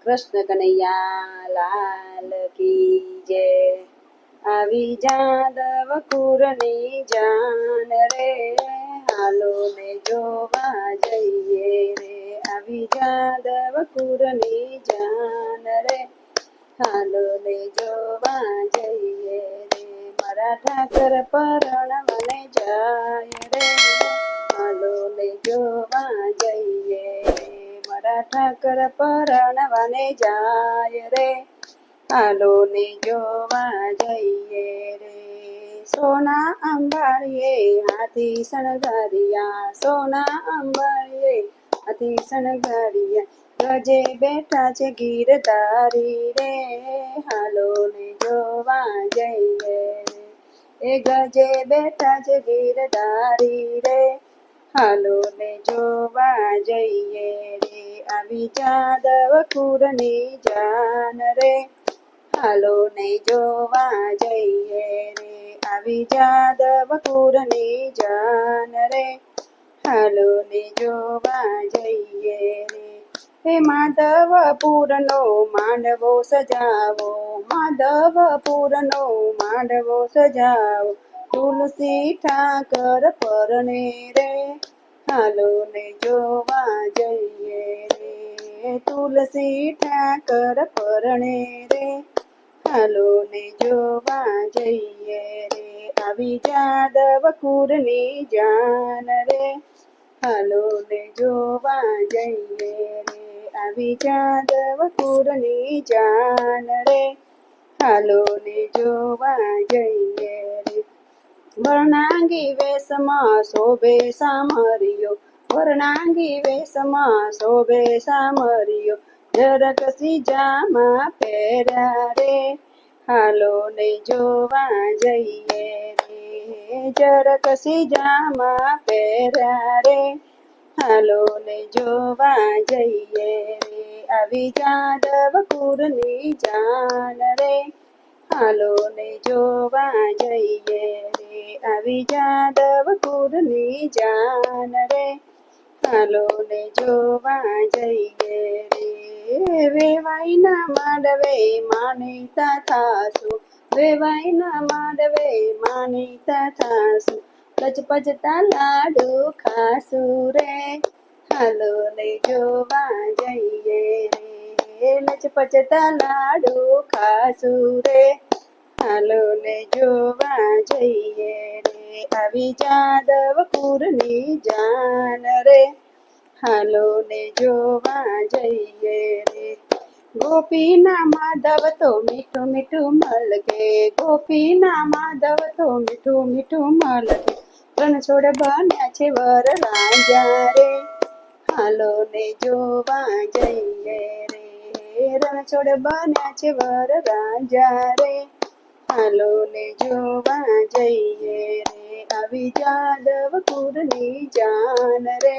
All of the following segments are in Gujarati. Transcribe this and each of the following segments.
કૃષ્ણ કનૈયા લાલ કી જય। આવી જાદવ કુરની જાન રે, હાલો ને જોવા જઈએ રે। આવી જાદવ કુરની જાન રે, હાલો ને જોવા જઈએ રે। મારા ઠાકર પરણવને જાય રે, હાલો ને જોવા જઈએ રે। મારા ઠાકર પરણવને જાય રે, હાલો ને જોવા જઈએ રે। સોના અંબાડીએ હાથી શણગારિયા, સોના અંબાડીએ હાથી શણગારિયા। ગજે બેઠા છે ગીરધારી રે, હાલો ને જોવા જઈએ રે। એ ગજે બેઠા છે ગીરધારી રે, હાલો ને જોવા જઈએ રે। આવી જાદવ કુરની જાન રે, હાલો ને જોવા જઈએ રે। આવી જાદવ કુરની જાન રે, હાલો ને જોવા જઈએ રે। હે માધવપુરનો માંડવો સજાવો, માધવપુરનો માંડવો સજાવો। તુલસી ઠાકર પરણે રે, હાલો ને જોવા જઈએ રે। તુલસી ઠાકર પરણે રે, હાલો ને જોવા જઈએ રે। આવી જાદવ કુરની જાન રે, હાલો ને જોવા જઈએ રે। આવી જાદવ કુરની જાન રે, હાલો ને જોવા જઈએ રે। વરણાંગી વેશમાં શોભે સામરિયો, વરણાંગી વેશમાં શોભે સામરિયો। ઝરકસી જામા પહેર્યા રે, હાલો ને જોવા જઈએ રે। ઝરકસી જામા પહેર્યા રે, હાલો ને જોવા જઈએ રે। આવી જાદવ કુરની જાન રે, હાલો ને જોવા જઈએ રે। આવી જાદવ કુરની જાન રે, હાલો ને જોવા જઈએ રે। વેવાઈના માંડવે માનીતા થાશું, વેવાઈના માંડવે માનીતા થાશું। લચપચતા લાડુ ખાશું રે, હાલો ને જોવા જઈએ રે। લચપચતા લાડુ ખાશું રે, હાલો ને જોવા જઈએ રે। આવી જાદવ કુરની જાન રે, હાલો ને જોવા જઈએ રે। ગોપીના માધવ તો મીઠું મીઠું મલકે, ગોપીના માધવ તો મીઠું મીઠું મલકે। રણછોડ બન્યા છે વર રાજા રે, હાલો ને જોવા જઈએ રે। રણછોડ બન્યા છે વર રાજા રે, હાલો ને જોવા જઈએ રે। આવી જાદવ કુરની જાન રે,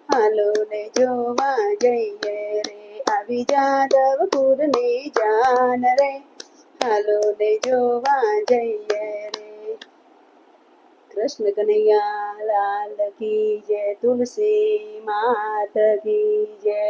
હાલો ને જોવા જઈએ રે। આવી જાદવ કુરની જાન રે, હાલો ને જોવા જઈએ રે। કૃષ્ણ કનૈયા લાલ કી જય, તુલસી માત કી જય।